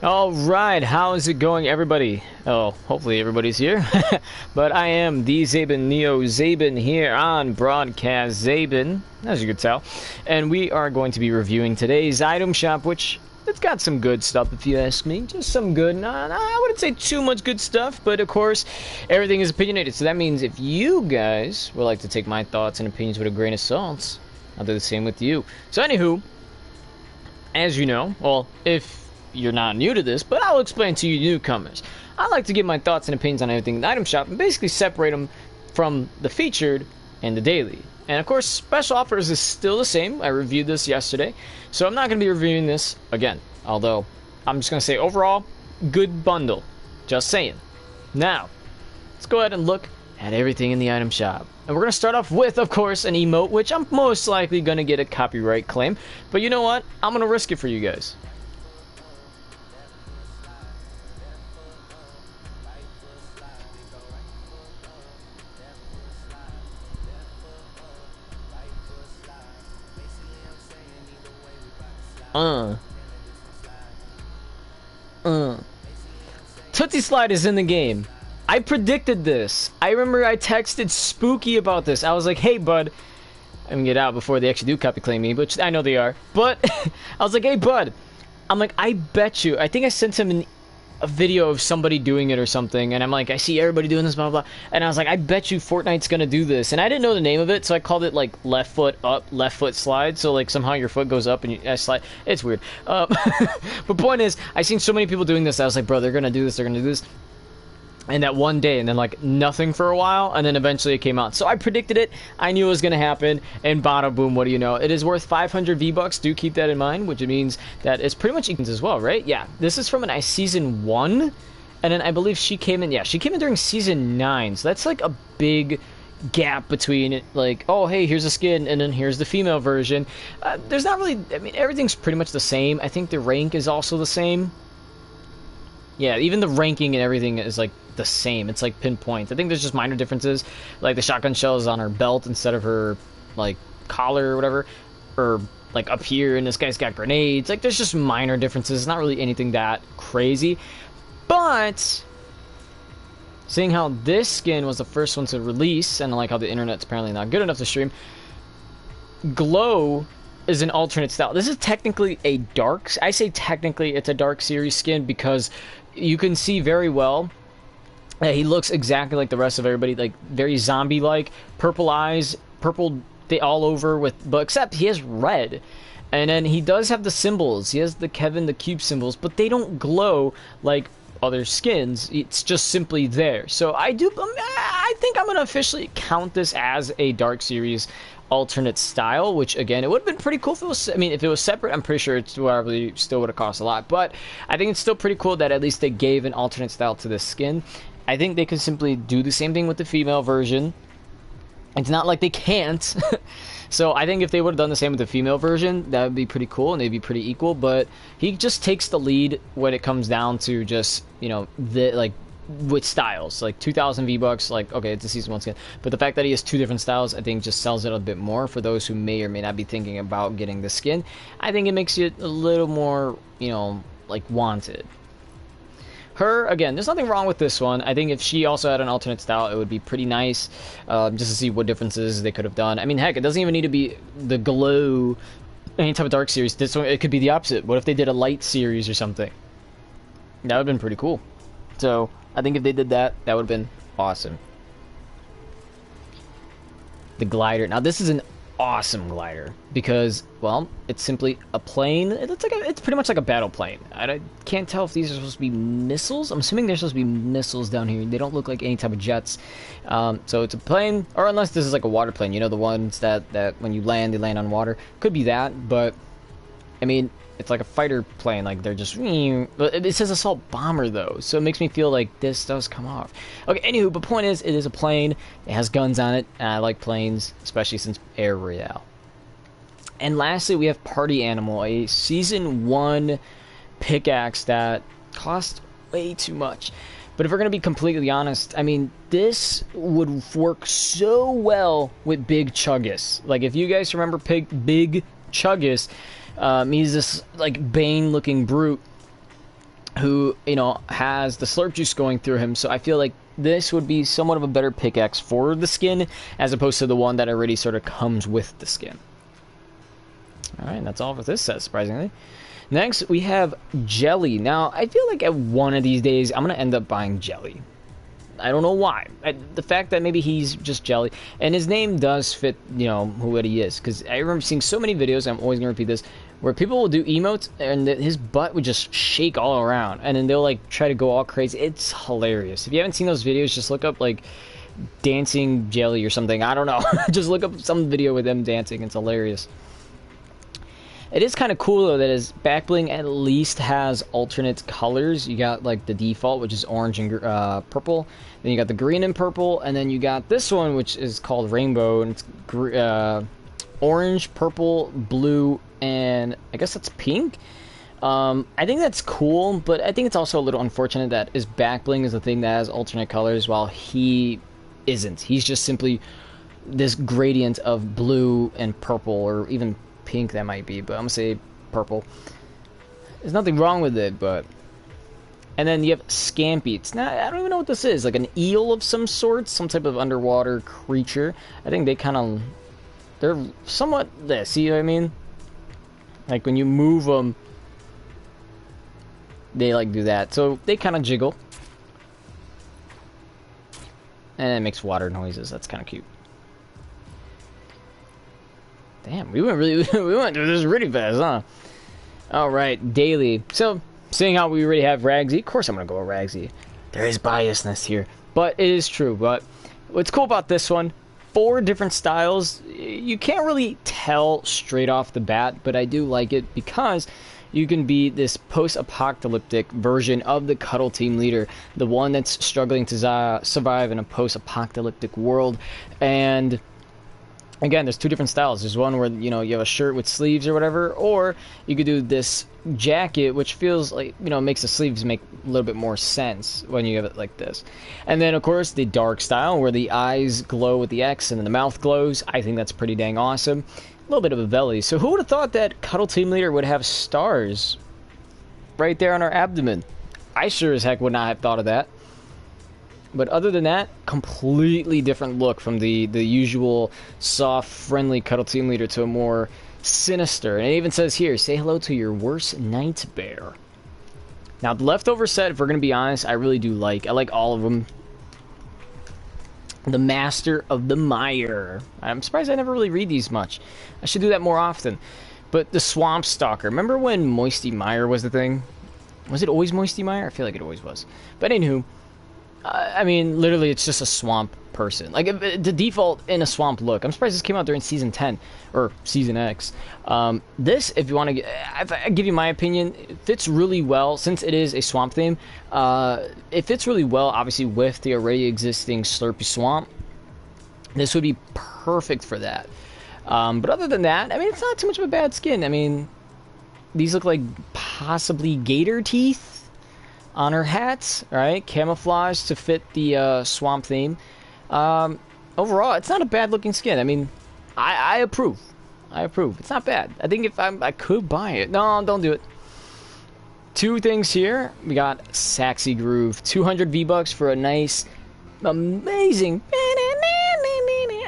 All right, how is it going, everybody? Oh, hopefully everybody's here. But I am the Zaben Neo Zaben here on Broadcast Zaben, as you can tell. And we are going to be reviewing today's item shop, which it's got some good stuff, if you ask me. Just some good. I wouldn't say too much good stuff, but of course, everything is opinionated. So that means if you guys would like to take my thoughts and opinions with a grain of salt, I'll do the same with you. So anywho, as you know, well, if you're not new to this, but I'll explain to you newcomers. I like to give my thoughts and opinions on everything in the item shop and basically separate them from the featured and the daily. And of course, special offers is still the same. I reviewed this yesterday, so I'm not going to be reviewing this again. Although, I'm just going to say overall, good bundle. Just saying. Now, let's go ahead and look at everything in the item shop. And we're going to start off with, of course, an emote, which I'm most likely going to get a copyright claim. But you know what? I'm going to risk it for you guys. Swifty Slider is in the game. I predicted this. I remember I texted Spooky about this. I was like, hey, bud. I'm gonna get out before they actually do copy claim me, which I know they are. But I was like, hey, bud. I'm like, I bet you. I think I sent him a video of somebody doing it or something, and I'm like, I see everybody doing this, blah, blah, blah. And I was like, I bet you Fortnite's gonna do this. And I didn't know the name of it, so I called it, like, left foot up, left foot slide. So, like, somehow your foot goes up and you slide. It's weird. But point is, I seen so many people doing this, I was like, bro, they're gonna do this, they're gonna do this. And that one day, and then, like, nothing for a while, and then eventually it came out. So I predicted it, I knew it was going to happen, and bada boom, what do you know? It is worth 500 V-Bucks, do keep that in mind, which means that it's pretty much equals as well, right? Yeah, this is from an Season 1, and then I believe she came in, yeah, she came in during Season 9, so that's, like, a big gap between, like, oh, hey, here's a skin, and then here's the female version. There's not really, I mean, everything's pretty much the same. I think the rank is also the same. Yeah, even the ranking and everything is, like, the same. It's, like, pinpoint. I think there's just minor differences. Like, the shotgun shell is on her belt instead of her, like, collar or whatever. Or, like, up here, and this guy's got grenades. Like, there's just minor differences. It's not really anything that crazy. But, seeing how this skin was the first one to release, and, like, how the internet's apparently not good enough to stream, Glow is an alternate style. This is technically a dark... I say technically it's a dark series skin because you can see very well that he looks exactly like the rest of everybody, like very zombie-like, purple eyes, purple all over with, but except he has red. And then he does have the symbols. He has the Kevin the Cube symbols, but they don't glow like other skins. It's just simply there. So I think I'm going to officially count this as a dark series alternate style, which again, it would have been pretty cool if it was, I mean, if it was separate. I'm pretty sure it probably still would have cost a lot, but I think it's still pretty cool that at least they gave an alternate style to this skin. I think they could simply do the same thing with the female version. It's not like they can't. So I think if they would have done the same with the female version, that would be pretty cool and they'd be pretty equal, but he just takes the lead when it comes down to just, you know, the, like, with styles, like 2,000 V-Bucks, like, okay, it's a Season 1 skin, but the fact that he has two different styles, I think just sells it a bit more for those who may or may not be thinking about getting the skin. I think it makes it a little more, you know, like, wanted. Her, again, there's nothing wrong with this one. I think if she also had an alternate style, it would be pretty nice, just to see what differences they could have done. I mean, heck, it doesn't even need to be the Glow, any type of dark series. This one, it could be the opposite. What if they did a light series or something? That would have been pretty cool. So I think if they did that, that would have been awesome. The glider. Now this is an awesome glider because, well, it's simply a plane. It's pretty much like a battle plane. I can't tell if these are supposed to be missiles. I'm assuming they're supposed to be missiles down here. They don't look like any type of jets. So it's a plane, or unless this is like a water plane. You know, the ones that when you land, they land on water. Could be that, but I mean, it's like a fighter plane, like they're just... It says assault bomber, though, so it makes me feel like this does come off. Okay, anywho, but point is, it is a plane. It has guns on it, and I like planes, especially since Air Royale. And lastly, we have Party Animal, a Season 1 pickaxe that cost way too much. But if we're going to be completely honest, I mean, this would work so well with Big Chuggus. Like, if you guys remember Big Chuggus... he's this, like, Bane-looking brute who, you know, has the slurp juice going through him. So I feel like this would be somewhat of a better pickaxe for the skin, as opposed to the one that already sort of comes with the skin. Alright, that's all for this set, surprisingly. Next, we have Jelly. Now, I feel like at one of these days, I'm going to end up buying Jelly. I don't know why. The fact that maybe he's just Jelly, and his name does fit, you know, who he is. Because I remember seeing so many videos, I'm always going to repeat this, where people will do emotes, and his butt would just shake all around. And then they'll, like, try to go all crazy. It's hilarious. If you haven't seen those videos, just look up, like, dancing Jelly or something. I don't know. Just look up some video with them dancing. It's hilarious. It is kind of cool, though, that his back bling at least has alternate colors. You got, like, the default, which is orange and purple. Then you got the green and purple. And then you got this one, which is called Rainbow. And it's orange, purple, blue, and I guess that's pink. I think that's cool, but I think it's also a little unfortunate that his back bling is the thing that has alternate colors, while he isn't. He's just simply this gradient of blue and purple, or even pink that might be, but I'm gonna say purple. There's nothing wrong with it, but... And then you have Scampy. It's not... I don't even know what this is. Like an eel of some sort? Some type of underwater creature. I think they kind of... They're somewhat... This, see what I mean? Like when you move them, they like do that. So they kind of jiggle. And it makes water noises. That's kind of cute. Damn, we went through this really fast, huh? Alright, daily. So, seeing how we already have Ragsy, of course I'm gonna go with Ragsy. There is biasness here, but it is true. But what's cool about this one, 4 different styles. You can't really tell straight off the bat, but I do like it because you can be this post-apocalyptic version of the Cuddle Team Leader, the one that's struggling to survive in a post-apocalyptic world. And again, there's 2 different styles. There's one where, you know, you have a shirt with sleeves or whatever, or you could do this jacket, which feels like, you know, makes the sleeves make a little bit more sense when you have it like this. And then, of course, the dark style, where the eyes glow with the X and then the mouth glows. I think that's pretty dang awesome. A little bit of a belly. So who would have thought that Cuddle Team Leader would have stars right there on our abdomen? I sure as heck would not have thought of that. But other than that, completely different look from the usual soft, friendly Cuddle Team Leader to a more sinister. And it even says here, say hello to your worst nightmare. Now, the leftover set, if we're going to be honest, I really do like. I like all of them. The Master of the Mire. I'm surprised I never really read these much. I should do that more often. But the Swamp Stalker. Remember when Moisty Mire was the thing? Was it always Moisty Mire? I feel like it always was. But anywho, I mean, literally, it's just a swamp person. Like, the default in a swamp look. I'm surprised this came out during Season 10, or Season X. This, if you want to... If I give you my opinion, it fits really well, since it is a swamp theme. It fits really well, obviously, with the already existing Slurpy Swamp. This would be perfect for that. But other than that, I mean, it's not too much of a bad skin. I mean, these look like possibly gator teeth on her hats, right? Camouflage to fit the swamp theme. Overall, it's not a bad looking skin. I mean, I approve. I approve. It's not bad. I think if I could buy it. No, don't do it. 2 things here. We got Saxy Groove. 200 V-Bucks for a nice, amazing...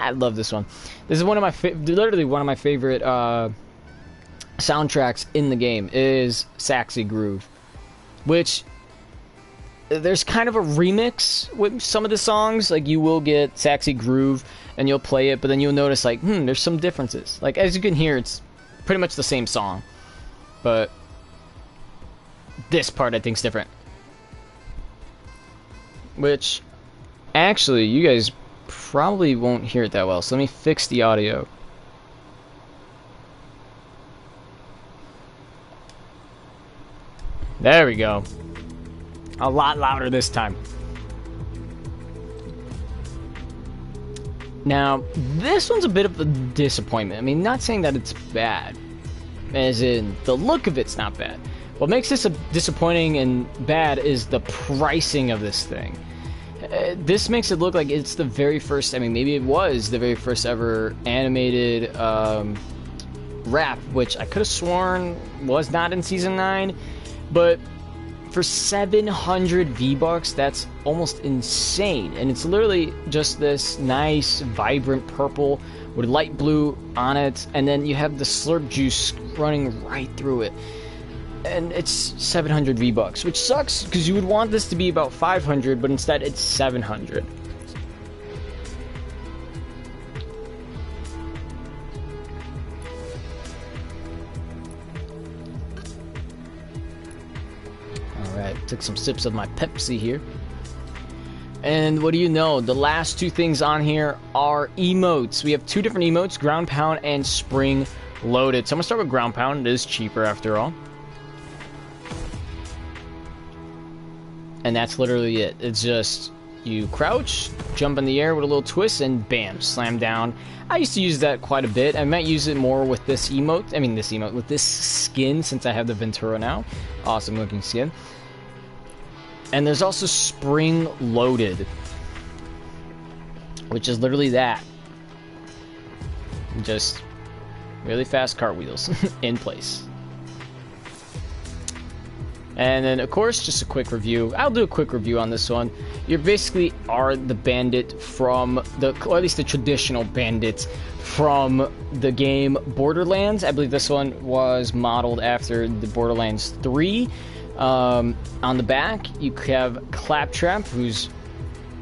I love this one. This is one of my literally one of my favorite soundtracks in the game is Saxy Groove, which there's kind of a remix with some of the songs. Like, you will get Saxy Groove and you'll play it, but then you'll notice, like, there's some differences. Like, as you can hear, it's pretty much the same song, but this part I think is different. Which, actually, you guys probably won't hear it that well, so let me fix the audio. There we go. A lot louder this time. Now, this one's a bit of a disappointment. I mean, not saying that it's bad, as in the look of it's not bad. What makes this a disappointing and bad is the pricing of this thing. This makes it look like it's the very first, I mean, maybe it was the very first ever animated wrap, which I could have sworn was not in Season 9, but for 700 V-Bucks, that's almost insane. And it's literally just this nice, vibrant purple with light blue on it. And then you have the slurp juice running right through it. And it's 700 V-Bucks, which sucks because you would want this to be about 500, but instead it's 700. Alright, took some sips of my Pepsi here. And what do you know? The last two things on here are emotes. We have two different emotes, ground pound and spring loaded. So I'm going to start with ground pound. It is cheaper after all. And that's literally it. It's just you crouch, jump in the air with a little twist, and bam, slam down. I used to use that quite a bit. I might use it more with this emote. I mean, this emote, with this skin, since I have the Ventura now. Awesome looking skin. And there's also spring loaded, which is literally that. Just really fast cartwheels in place. And then, of course, just a quick review. I'll do a quick review on this one. You basically are the bandit from the, or at least the traditional bandits from the game Borderlands. I believe this one was modeled after the Borderlands 3. On the back, you have Claptrap, who's,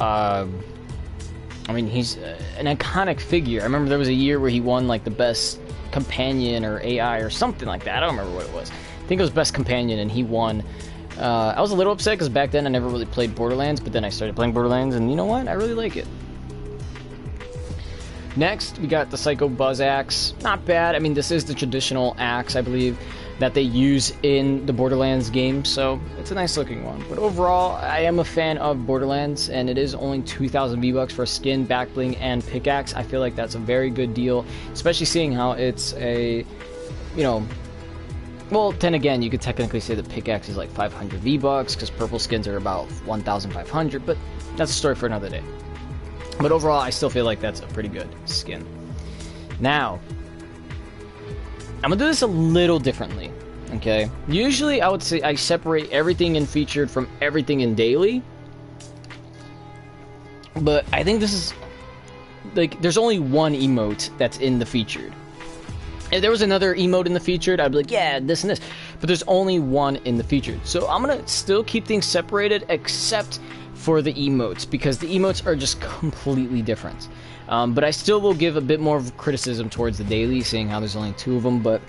I mean, he's an iconic figure. I remember there was a year where he won, like, the best companion or AI or something like that. I don't remember what it was. I think it was Best Companion, and he won. I was a little upset because back then I never really played Borderlands, but then I started playing Borderlands, and you know what? I really like it. Next, we got the Psycho Buzz Axe. Not bad. I mean, this is the traditional axe, I believe, that they use in the Borderlands game, so it's a nice looking one. But overall, I am a fan of Borderlands, and it is only 2,000 V-Bucks for a skin, back bling, and pickaxe. I feel like that's a very good deal, especially seeing how it's a, you know, well, then again, you could technically say the pickaxe is like 500 V-Bucks, because purple skins are about 1,500, but that's a story for another day. But overall, I still feel like that's a pretty good skin. Now, I'm going to do this a little differently, okay? Usually, I would say I separate everything in featured from everything in daily. But I think this is, like, there's only one emote that's in the featured. If there was another emote in the featured, I'd be like, yeah, this and this. But there's only one in the featured. So I'm going to still keep things separated, except for the emotes, because the emotes are just completely different. But I still will give a bit more of criticism towards the daily, seeing how there's only two of them. But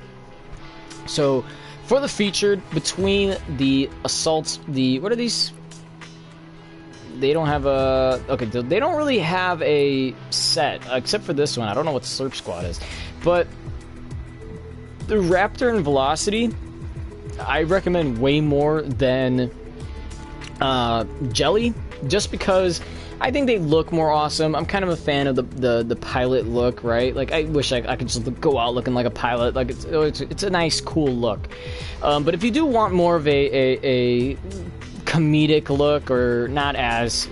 so for the featured, between the assaults, the, what are these? They don't have a, okay, they don't really have a set, except for this one. I don't know what Slurp Squad is. But the Raptor and Velocity, I recommend way more than Jelly, just because I think they look more awesome. I'm kind of a fan of the pilot look, right? Like, I wish I could just go out looking like a pilot. Like, it's a nice, cool look. But if you do want more of a comedic look, or not as,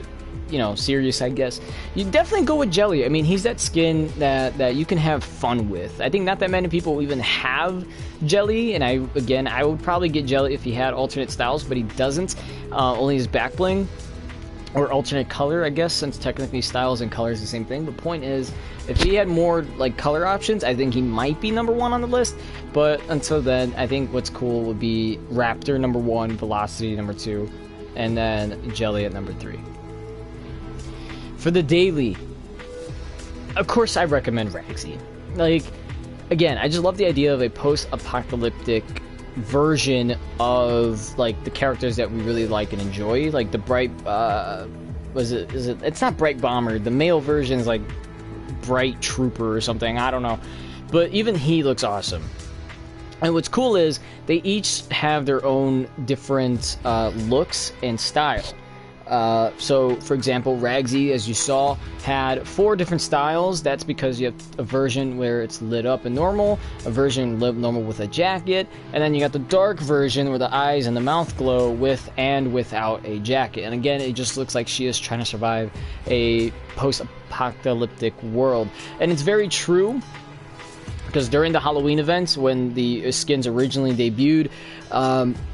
you know, serious, I guess, you definitely go with Jelly. I mean, he's that skin that you can have fun with. I think not that many people even have Jelly, and I would probably get Jelly if he had alternate styles, but he doesn't. Only his back bling, or alternate color, I guess, since technically styles and color is the same thing. But point is, if he had more, like, color options, I think he might be number one on the list. But until then, I think what's cool would be Raptor number 1, Velocity number 2, and then Jelly at number 3. For the daily, of course I recommend Ragsy. Like, again, I just love the idea of a post-apocalyptic version of, like, the characters that we really like and enjoy. Like the Bright, it's not Bright Bomber, the male version is like Bright Trooper or something, I don't know. But even he looks awesome. And what's cool is they each have their own different looks and style. So, for example, Ragsy, as you saw, had 4 different styles. That's because you have a version where it's lit up and normal, a version lit normal with a jacket, and then you got the dark version where the eyes and the mouth glow with and without a jacket. And again, it just looks like she is trying to survive a post-apocalyptic world. And it's very true because during the Halloween events, when the skins originally debuted,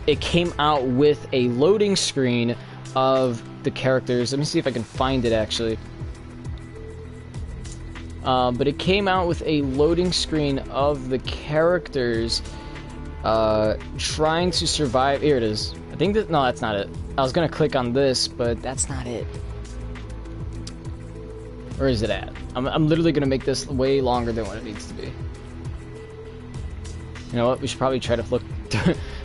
it came out with a loading screen of the characters. Let me see if I can find it, actually. But it came out with a loading screen of the characters trying to survive. Here it is. I think that... No, that's not it. I was going to click on this, but that's not it. Where is it at? I'm literally going to make this way longer than what it needs to be. You know what? We should probably try to look...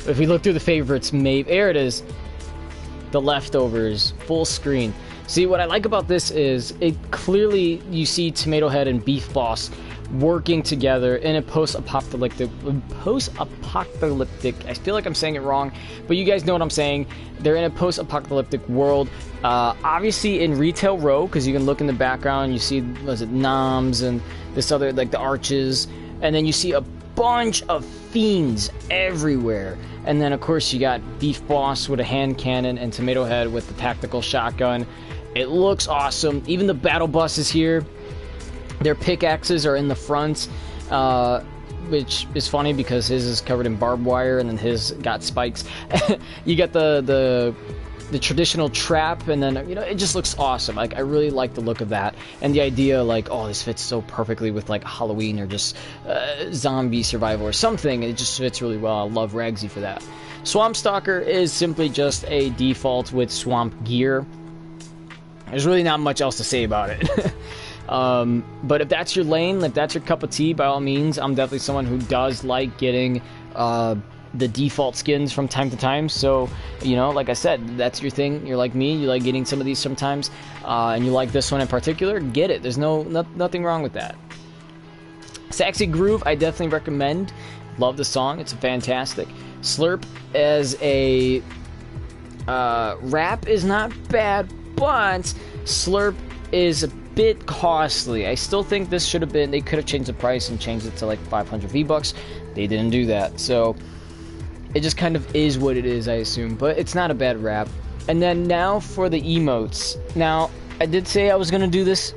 if we look through the favorites, maybe... There it is. The leftovers. Full screen. See, what I like about this is it clearly... You see Tomato Head and Beef Boss working together in a post-apocalyptic... I feel like I'm saying it wrong, but you guys know what I'm saying. They're in a post-apocalyptic world. Obviously in Retail Row, because you can look in the background, you see, was it Noms and this other, like the arches, and then you see a bunch of fiends everywhere. And then of course you got Beef Boss with a hand cannon and Tomato Head with the tactical shotgun. It looks awesome. Even the battle buses here, their pickaxes are in the front, which is funny because his is covered in barbed wire and then his got spikes. You got the traditional trap, and then, you know, it just looks awesome. Like, I really like the look of that, and the idea, like, oh, this fits so perfectly with like Halloween or just zombie survival or something. It just fits really well. I love Ragsy for that. Swamp Stalker is simply just a default with swamp gear. There's really not much else to say about it. But if that's your lane, if that's your cup of tea, by all means, I'm definitely someone who does like getting the default skins from time to time. So, you know, like I said, that's your thing. You're like me, you like getting some of these sometimes, and you like this one in particular, get it. There's nothing wrong with that. Saxy Groove, I definitely recommend. Love the song, it's fantastic. Slurp as a rap is not bad, but Slurp is a bit costly. I still think this should have been, they could have changed the price and changed it to like 500 V-Bucks. They didn't do that, so it just kind of is what it is, I assume, but it's not a bad rap. And then now for the emotes. Now, I did say I was going to do this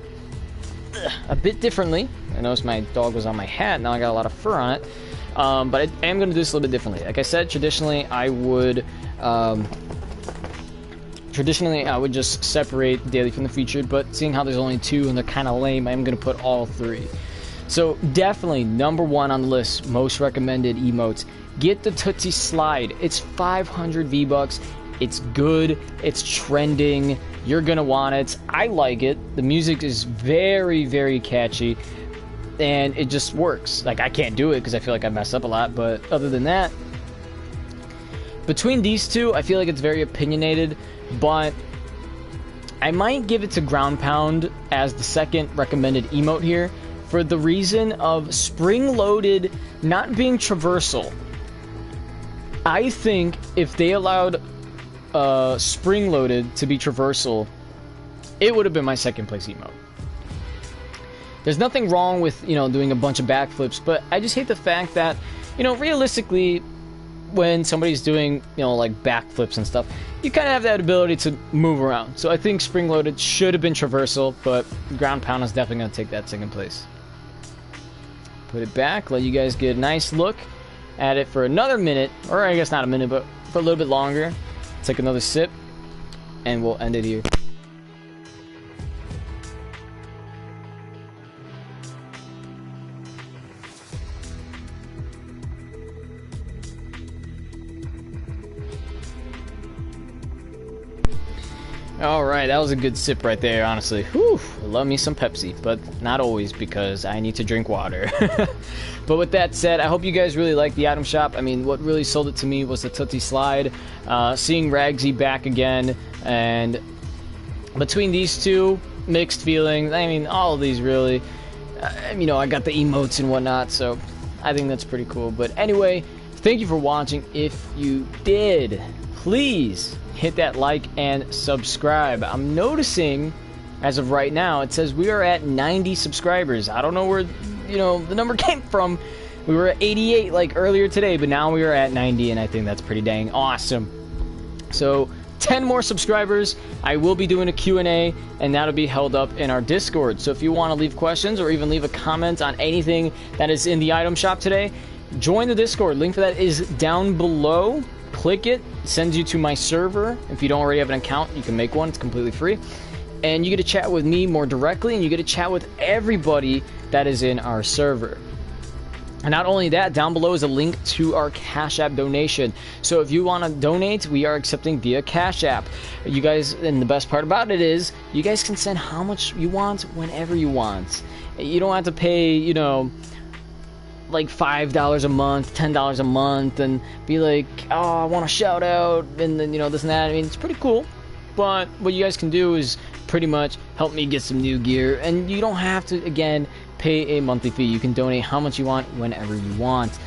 a bit differently. I noticed my dog was on my hat, now I got a lot of fur on it. But I am going to do this a little bit differently. Like I said, traditionally I would just separate daily from the featured, but seeing how there's only two and they're kind of lame, I'm going to put all three. So definitely number one on the list, most recommended emotes. Get the Tootsie Slide. It's 500 V-Bucks. It's good. It's trending. You're going to want it. I like it. The music is very, very catchy, and it just works. Like, I can't do it because I feel like I mess up a lot, but other than that, between these two, I feel like it's very opinionated, but I might give it to Ground Pound as the second recommended emote here for the reason of spring-loaded not being traversal. I think if they allowed spring-loaded to be traversal, it would have been my second place emote. There's nothing wrong with, you know, doing a bunch of backflips, but I just hate the fact that, you know, realistically, when somebody's doing, you know, like backflips and stuff, you kind of have that ability to move around. So I think spring-loaded should have been traversal, but Ground Pound is definitely going to take that second place. Put it back, let you guys get a nice look at it for another minute, or I guess not a minute, but for a little bit longer. Take another sip, and we'll end it here. Alright, that was a good sip right there, honestly. Whew, I love me some Pepsi, but not always because I need to drink water. But with that said, I hope you guys really like the item shop. I mean, what really sold it to me was the Tootsie Slide. Seeing Ragsy back again, and between these two, mixed feelings. I mean, all of these really. You know, I got the emotes and whatnot, so I think that's pretty cool. But anyway, thank you for watching. If you did, please hit that like and subscribe. I'm noticing, as of right now, it says we are at 90 subscribers. I don't know where, you know, the number came from. We were at 88 like earlier today, but now we are at 90, and I think that's pretty dang awesome. So 10 more subscribers, I will be doing a Q&A, and that'll be held up in our Discord. So if you want to leave questions or even leave a comment on anything that is in the item shop today, join the Discord. Link for that is down below. Click it, sends you to my server. If you don't already have an account, you can make one. It's completely free. And you get to chat with me more directly, and you get to chat with everybody that is in our server. And not only that, down below is a link to our Cash App donation. So if you want to donate, we are accepting via Cash App. You guys, and the best part about it is, you guys can send how much you want whenever you want. You don't have to pay, you know, like $5 a month, $10 a month, and be like, oh, I want a shout out, and then, you know, this and that. I mean, it's pretty cool. But what you guys can do is pretty much help me get some new gear, and you don't have to, again, pay a monthly fee. You can donate how much you want whenever you want.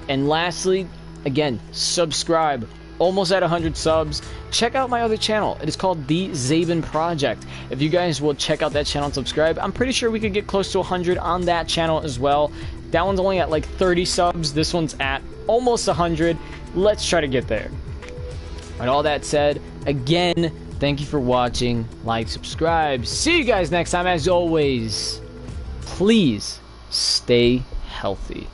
And lastly, again, subscribe. Almost at 100 subs. Check out my other channel. It is called The Zaben Project. If you guys will check out that channel and subscribe, I'm pretty sure we could get close to 100 on that channel as well. That one's only at like 30 subs. This one's at almost 100. Let's try to get there. And all that said, again, thank you for watching. Like, subscribe. See you guys next time. As always, please stay healthy.